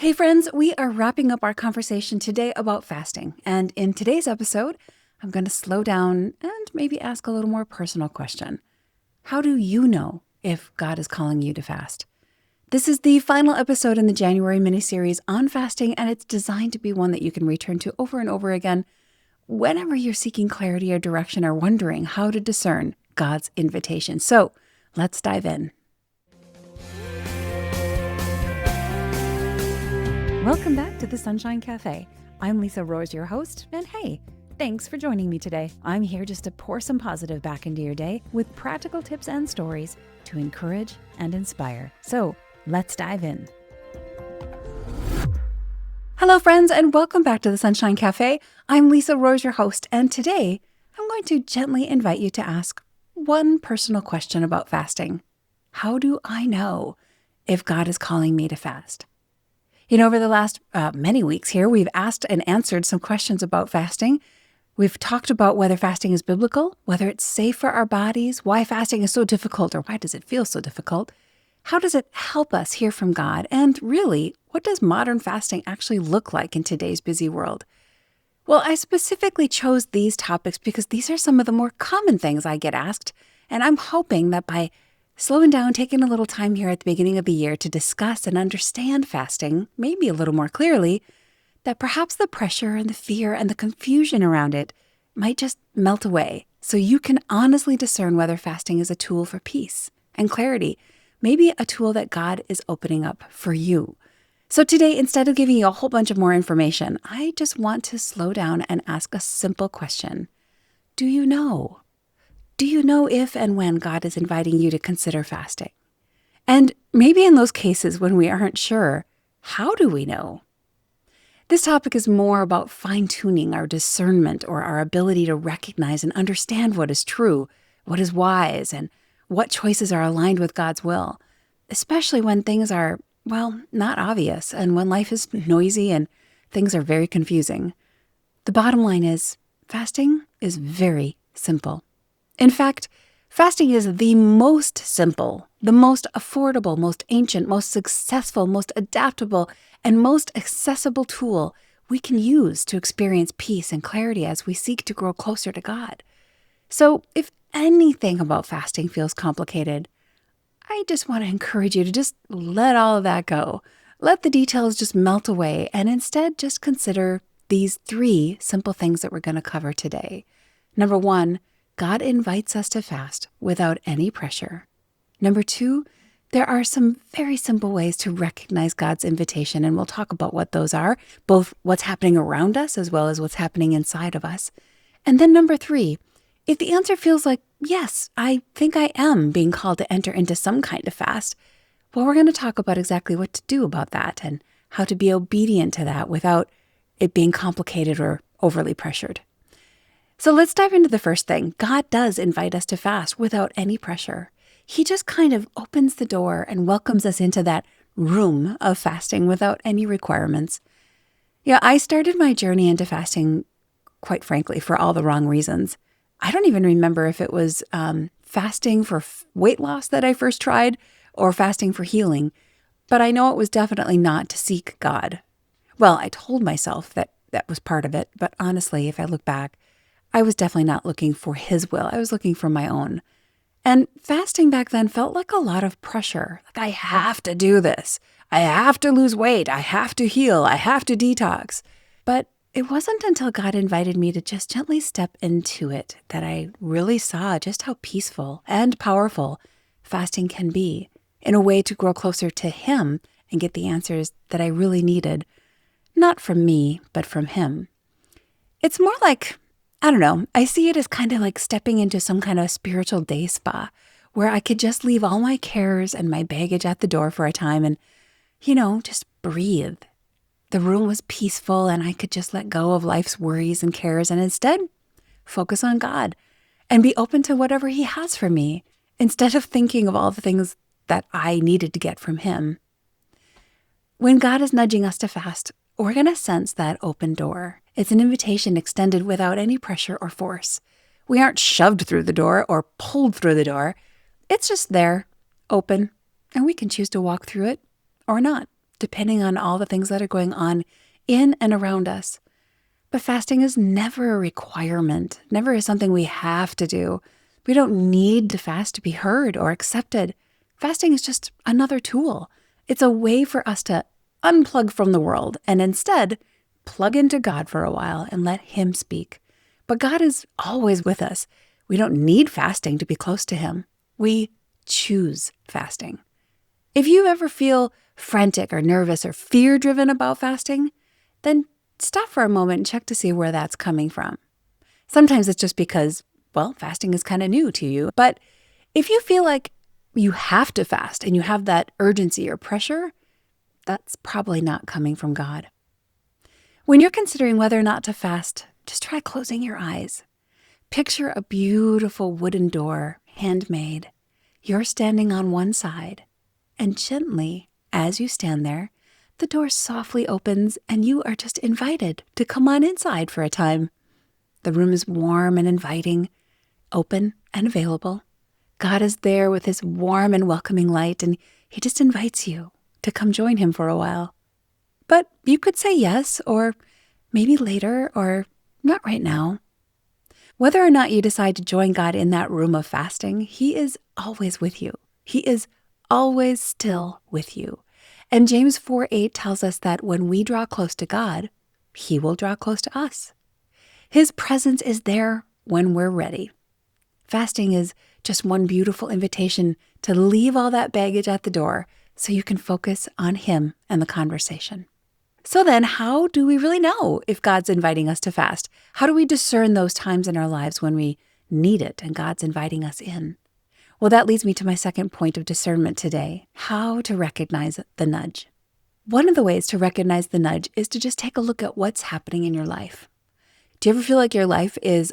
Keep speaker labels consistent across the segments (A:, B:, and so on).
A: Hey friends, we are wrapping up our conversation today about fasting. And in today's episode, I'm going to slow down and maybe ask a little more personal question. How do you know if God is calling you to fast? This is the final episode in the January miniseries on fasting, and it's designed to be one that you can return to over and over again whenever you're seeking clarity or direction or wondering how to discern God's invitation. So let's dive in. Welcome back to the Sunshine Cafe. I'm Lisa Roers, your host, and hey, thanks for joining me today. I'm here just to pour some positive back into your day with practical tips and stories to encourage and inspire. So let's dive in. Hello, friends, and welcome back to the Sunshine Cafe. I'm Lisa Roers, your host, and today I'm going to gently invite you to ask one personal question about fasting. How do I know if God is calling me to fast? Over the last many weeks here, we've asked and answered some questions about fasting. We've talked about whether fasting is biblical, whether it's safe for our bodies, why fasting is so difficult, or why does it feel so difficult? How does it help us hear from God? And really, what does modern fasting actually look like in today's busy world? Well, I specifically chose these topics because these are some of the more common things I get asked, and I'm hoping that by slowing down, taking a little time here at the beginning of the year to discuss and understand fasting, maybe a little more clearly, that perhaps the pressure and the fear and the confusion around it might just melt away so you can honestly discern whether fasting is a tool for peace and clarity, maybe a tool that God is opening up for you. So today, instead of giving you a whole bunch of more information, I just want to slow down and ask a simple question. Do you know? Do you know if and when God is inviting you to consider fasting? And maybe in those cases when we aren't sure, how do we know? This topic is more about fine-tuning our discernment or our ability to recognize and understand what is true, what is wise, and what choices are aligned with God's will, especially when things are, not obvious and when life is noisy and things are very confusing. The bottom line is, fasting is very simple. In fact, fasting is the most simple, the most affordable, most ancient, most successful, most adaptable, and most accessible tool we can use to experience peace and clarity as we seek to grow closer to God. So if anything about fasting feels complicated, I just want to encourage you to just let all of that go. Let the details just melt away and instead just consider these three simple things that we're going to cover today. Number one, God invites us to fast without any pressure. Number two, there are some very simple ways to recognize God's invitation, and we'll talk about what those are, both what's happening around us as well as what's happening inside of us. And then number three, if the answer feels like, yes, I think I am being called to enter into some kind of fast, well, we're going to talk about exactly what to do about that and how to be obedient to that without it being complicated or overly pressured. So let's dive into the first thing. God does invite us to fast without any pressure. He just kind of opens the door and welcomes us into that room of fasting without any requirements. Yeah, I started my journey into fasting, quite frankly, for all the wrong reasons. I don't even remember if it was fasting for weight loss that I first tried or fasting for healing, but I know it was definitely not to seek God. Well, I told myself that that was part of it, but honestly, if I look back, I was definitely not looking for His will. I was looking for my own. And fasting back then felt like a lot of pressure. Like, I have to do this. I have to lose weight. I have to heal. I have to detox. But it wasn't until God invited me to just gently step into it that I really saw just how peaceful and powerful fasting can be in a way to grow closer to Him and get the answers that I really needed, not from me, but from Him. It's more like, I don't know, I see it as kind of like stepping into some kind of spiritual day spa where I could just leave all my cares and my baggage at the door for a time and, just breathe. The room was peaceful and I could just let go of life's worries and cares and instead focus on God and be open to whatever He has for me instead of thinking of all the things that I needed to get from Him. When God is nudging us to fast, we're going to sense that open door. It's an invitation extended without any pressure or force. We aren't shoved through the door or pulled through the door. It's just there, open, and we can choose to walk through it or not. depending on all the things that are going on in and around us. But fasting is never a requirement, never is something we have to do. We don't need to fast to be heard or accepted. Fasting is just another tool. It's a way for us to unplug from the world and instead plug into God for a while and let Him speak. But God is always with us. We don't need fasting to be close to Him. We choose fasting. If you ever feel frantic or nervous or fear-driven about fasting, then stop for a moment and check to see where that's coming from. Sometimes it's just because, fasting is kind of new to you. But if you feel like you have to fast and you have that urgency or pressure, that's probably not coming from God. When you're considering whether or not to fast, just try closing your eyes. Picture a beautiful wooden door, handmade. You're standing on one side, and gently, as you stand there, the door softly opens and you are just invited to come on inside for a time. The room is warm and inviting, open and available. God is there with His warm and welcoming light, and He just invites you to come join Him for a while. But you could say yes, or maybe later, or not right now. Whether or not you decide to join God in that room of fasting, He is always with you. He is always still with you. And James 4:8 tells us that when we draw close to God, He will draw close to us. His presence is there when we're ready. Fasting is just one beautiful invitation to leave all that baggage at the door so you can focus on Him and the conversation. So then, how do we really know if God's inviting us to fast? How do we discern those times in our lives when we need it and God's inviting us in? Well, that leads me to my second point of discernment today, how to recognize the nudge. One of the ways to recognize the nudge is to just take a look at what's happening in your life. Do you ever feel like your life is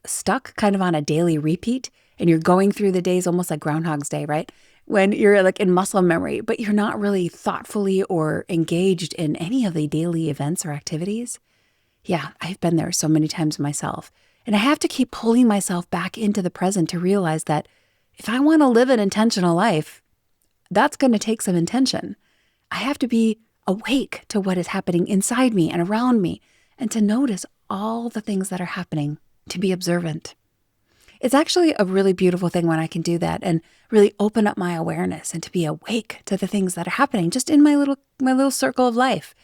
A: stuck kind of on a daily repeat and you're going through the days almost like Groundhog's Day, right? When you're like in muscle memory, but you're not really thoughtfully or engaged in any of the daily events or activities? Yeah, I've been there so many times myself. And I have to keep pulling myself back into the present to realize that if I want to live an intentional life, that's going to take some intention. I have to be awake to what is happening inside me and around me and to notice all the things that are happening, to be observant. It's actually a really beautiful thing when I can do that and really open up my awareness and to be awake to the things that are happening just in my little circle of life.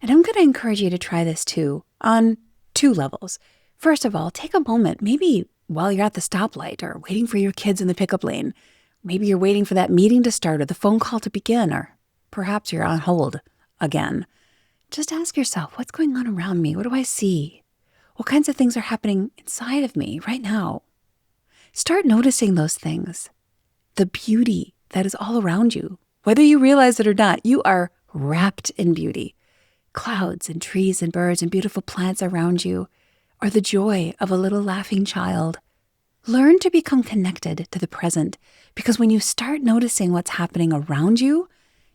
A: And I'm going to encourage you to try this too on two levels. First of all, take a moment, maybe while you're at the stoplight or waiting for your kids in the pickup lane. Maybe you're waiting for that meeting to start or the phone call to begin, or perhaps you're on hold again. Just ask yourself, what's going on around me? What do I see? What kinds of things are happening inside of me right now? Start noticing those things. The beauty that is all around you. Whether you realize it or not, you are wrapped in beauty. Clouds and trees and birds and beautiful plants around you are the joy of a little laughing child. Learn to become connected to the present, because when you start noticing what's happening around you,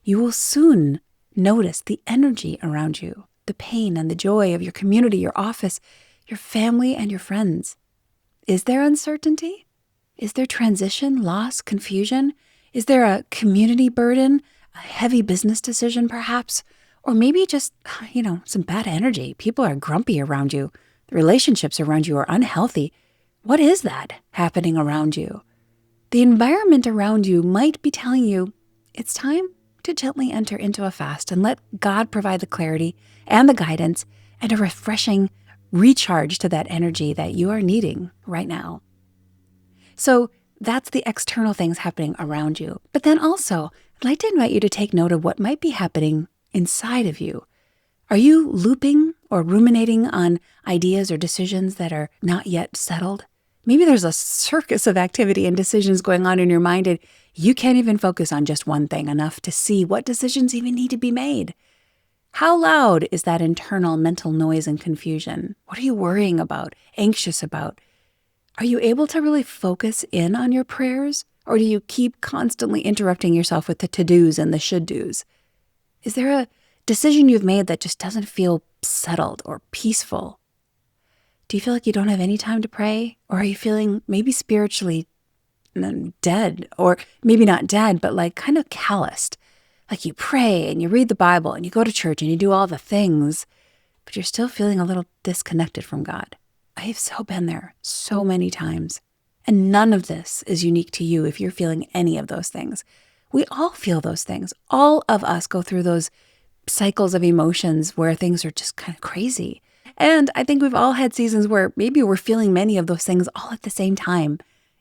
A: you will soon notice the energy around you, the pain and the joy of your community, your office, your family, and your friends. Is there uncertainty? Is there transition, loss, confusion? Is there a community burden, a heavy business decision perhaps? Or maybe just, some bad energy. People are grumpy around you. The relationships around you are unhealthy. What is that happening around you? The environment around you might be telling you it's time to gently enter into a fast and let God provide the clarity and the guidance and a refreshing recharge to that energy that you are needing right now. So that's the external things happening around you. But then also, I'd like to invite you to take note of what might be happening inside of you. Are you looping or ruminating on ideas or decisions that are not yet settled? Maybe there's a circus of activity and decisions going on in your mind, and you can't even focus on just one thing enough to see what decisions even need to be made. How loud is that internal mental noise and confusion? What are you worrying about, anxious about? Are you able to really focus in on your prayers? Or do you keep constantly interrupting yourself with the to-dos and the should-dos? Is there a decision you've made that just doesn't feel settled or peaceful? Do you feel like you don't have any time to pray? Or are you feeling maybe spiritually dead? Or maybe not dead, but like kind of calloused? Like you pray and you read the Bible and you go to church and you do all the things, but you're still feeling a little disconnected from God. I've so been there so many times. And none of this is unique to you if you're feeling any of those things. We all feel those things. All of us go through those cycles of emotions where things are just kind of crazy. And I think we've all had seasons where maybe we're feeling many of those things all at the same time.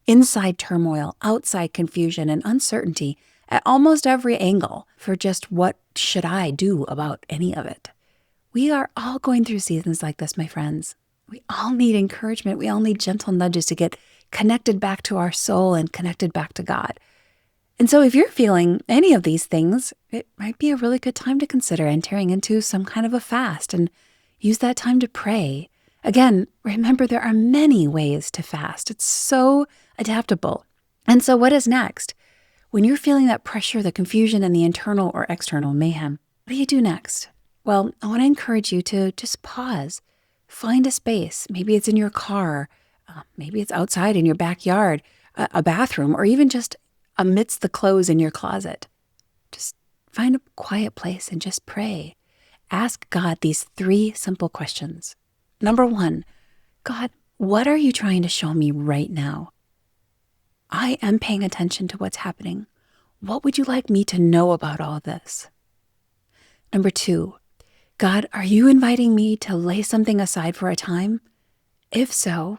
A: Inside turmoil, outside confusion and uncertainty at almost every angle for just what should I do about any of it. We are all going through seasons like this, my friends. We all need encouragement. We all need gentle nudges to get connected back to our soul and connected back to God. And so if you're feeling any of these things, it might be a really good time to consider entering into some kind of a fast and use that time to pray. Again, remember there are many ways to fast. It's so adaptable. And so what is next? When you're feeling that pressure, the confusion, and the internal or external mayhem, what do you do next? Well, I want to encourage you to just pause. Find a space. Maybe it's in your car. Maybe it's outside in your backyard, a bathroom, or even just amidst the clothes in your closet. Just find a quiet place and just pray. Ask God these 3 simple questions. Number 1, God, what are you trying to show me right now? I am paying attention to what's happening. What would you like me to know about all this? Number 2, God, are you inviting me to lay something aside for a time? If so,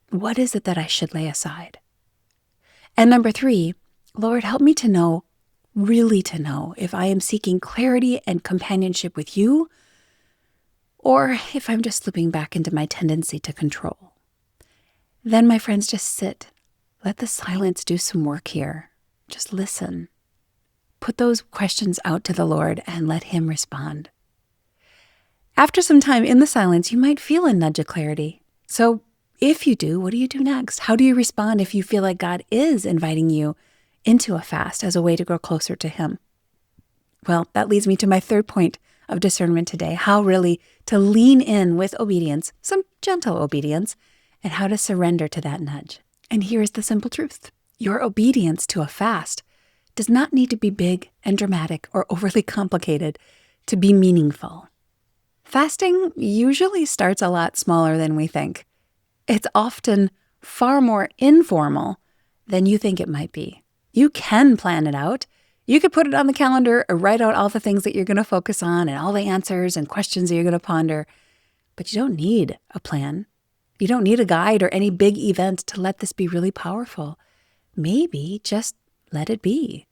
A: what is it that I should lay aside? And number 3, Lord, help me to know, really to know, if I am seeking clarity and companionship with you, or if I'm just slipping back into my tendency to control. Then, my friends, just sit. Let the silence do some work here. Just listen. Put those questions out to the Lord and let Him respond. After some time in the silence, you might feel a nudge of clarity. So if you do, what do you do next? How do you respond if you feel like God is inviting you into a fast as a way to grow closer to Him? Well, that leads me to my 3rd point of discernment today, how really to lean in with obedience, some gentle obedience, and how to surrender to that nudge. And here is the simple truth. Your obedience to a fast does not need to be big and dramatic or overly complicated to be meaningful. Fasting usually starts a lot smaller than we think. It's often far more informal than you think it might be. You can plan it out. You could put it on the calendar or write out all the things that you're going to focus on and all the answers and questions that you're going to ponder. But you don't need a plan. You don't need a guide or any big event to let this be really powerful. Maybe just let it be.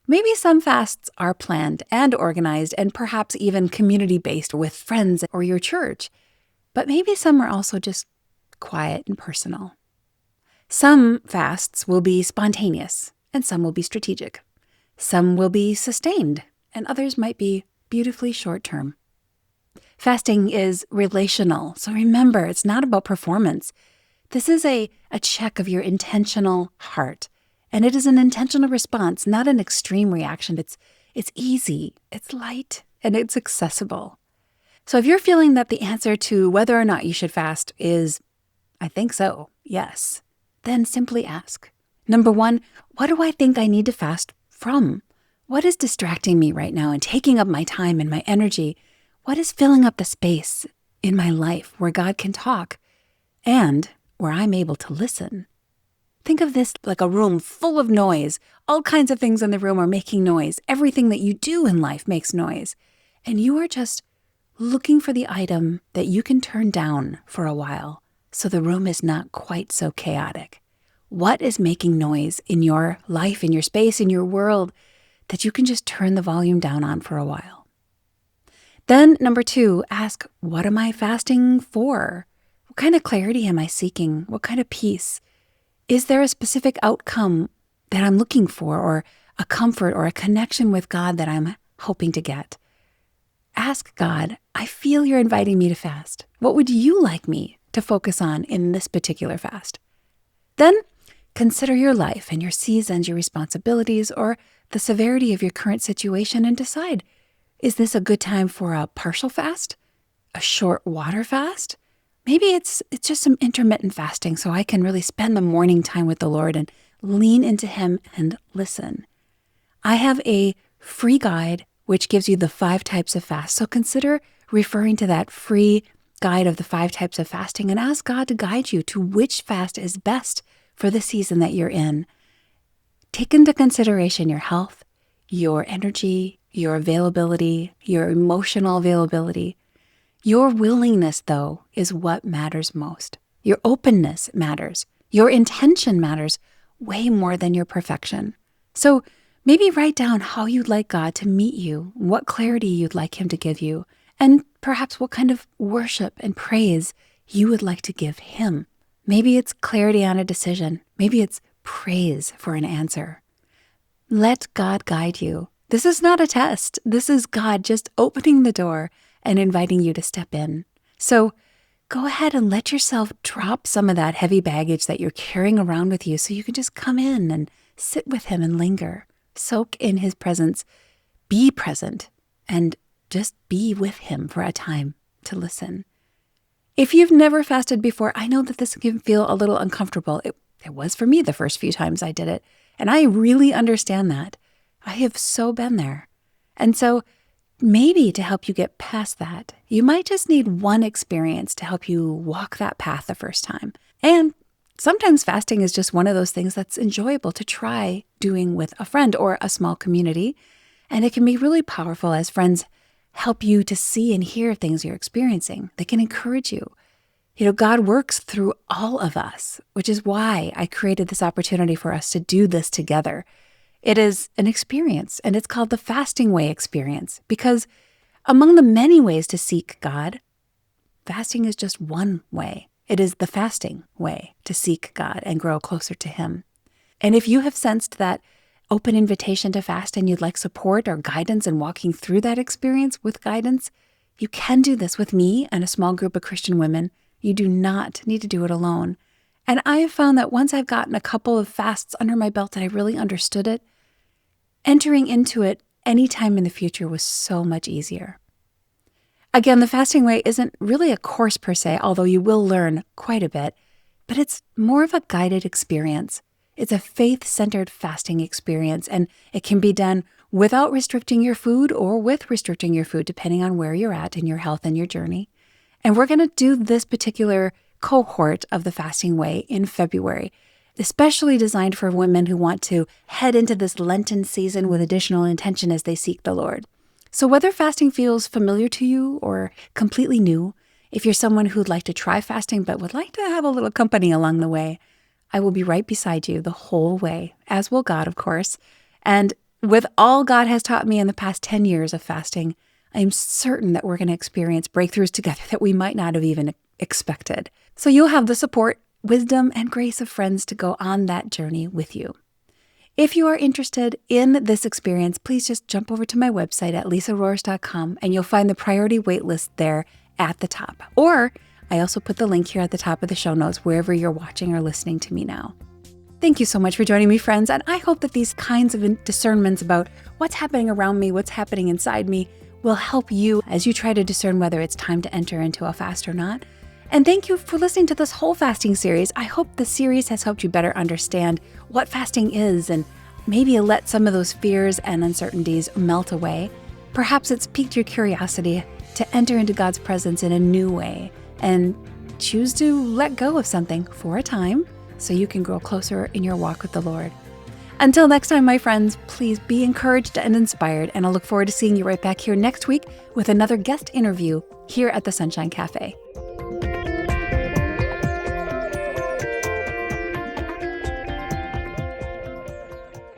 A: Maybe some fasts are planned and organized and perhaps even community-based with friends or your church. But maybe some are also just quiet and personal. Some fasts will be spontaneous and some will be strategic. Some will be sustained and others might be beautifully short-term. Fasting is relational, so remember, it's not about performance. This is a check of your intentional heart, and it is an intentional response, not an extreme reaction. It's easy, it's light, and it's accessible. So if you're feeling that the answer to whether or not you should fast is, I think so, yes, then simply ask. Number 1, what do I think I need to fast from? What is distracting me right now and taking up my time and my energy? What is filling up the space in my life where God can talk and where I'm able to listen? Think of this like a room full of noise. All kinds of things in the room are making noise. Everything that you do in life makes noise. And you are just looking for the item that you can turn down for a while so the room is not quite so chaotic. What is making noise in your life, in your space, in your world that you can just turn the volume down on for a while? Then, number 2, ask, what am I fasting for? What kind of clarity am I seeking? What kind of peace? Is there a specific outcome that I'm looking for, or a comfort or a connection with God that I'm hoping to get? Ask God, I feel you're inviting me to fast. What would you like me to focus on in this particular fast? Then consider your life and your seasons, your responsibilities, or the severity of your current situation and decide, is this a good time for a partial fast? A short water fast? Maybe it's just some intermittent fasting so I can really spend the morning time with the Lord and lean into Him and listen. I have a free guide, which gives you the 5 types of fast. So consider referring to that free guide of the 5 types of fasting and ask God to guide you to which fast is best for the season that you're in. Take into consideration your health, your energy, your availability, your emotional availability. Your willingness, though, is what matters most. Your openness matters. Your intention matters way more than your perfection. So maybe write down how you'd like God to meet you, what clarity you'd like Him to give you, and perhaps what kind of worship and praise you would like to give Him. Maybe it's clarity on a decision. Maybe it's praise for an answer. Let God guide you. This is not a test. This is God just opening the door and inviting you to step in. So go ahead and let yourself drop some of that heavy baggage that you're carrying around with you so you can just come in and sit with Him and linger. Soak in His presence. Be present and just be with Him for a time to listen. If you've never fasted before, I know that this can feel a little uncomfortable. It was for me the first few times I did it, and I really understand that. I have so been there. And so maybe to help you get past that, you might just need one experience to help you walk that path the first time. And sometimes fasting is just one of those things that's enjoyable to try doing with a friend or a small community. And it can be really powerful as friends help you to see and hear things you're experiencing. They can encourage you. You know, God works through all of us, which is why I created this opportunity for us to do this together. It is an experience, and it's called the Fasting Way experience, because among the many ways to seek God, fasting is just one way. It is the fasting way to seek God and grow closer to Him. And if you have sensed that open invitation to fast and you'd like support or guidance in walking through that experience with guidance, you can do this with me and a small group of Christian women. You do not need to do it alone. And I have found that once I've gotten a couple of fasts under my belt and I really understood it, entering into it any time in the future was so much easier. Again, the Fasting Way isn't really a course per se, although you will learn quite a bit, but it's more of a guided experience. It's a faith-centered fasting experience, and it can be done without restricting your food or with restricting your food, depending on where you're at in your health and your journey. And we're going to do this particular cohort of the Fasting Way in February, especially designed for women who want to head into this Lenten season with additional intention as they seek the Lord. So whether fasting feels familiar to you or completely new, if you're someone who'd like to try fasting but would like to have a little company along the way, I will be right beside you the whole way, as will God, of course. And with all God has taught me in the past 10 years of fasting, I am certain that we're going to experience breakthroughs together that we might not have even expected. So you'll have the support, wisdom, and grace of friends to go on that journey with you. If you are interested in this experience, please just jump over to my website at lisaroers.com and you'll find the priority waitlist there at the top. Or I also put the link here at the top of the show notes wherever you're watching or listening to me now. Thank you so much for joining me, friends, and I hope that these kinds of discernments about what's happening around me, what's happening inside me, will help you as you try to discern whether it's time to enter into a fast or not. And thank you for listening to this whole fasting series. I hope the series has helped you better understand what fasting is and maybe let some of those fears and uncertainties melt away. Perhaps it's piqued your curiosity to enter into God's presence in a new way and choose to let go of something for a time so you can grow closer in your walk with the Lord. Until next time, my friends, please be encouraged and inspired, and I'll look forward to seeing you right back here next week with another guest interview here at the Sunshine Cafe.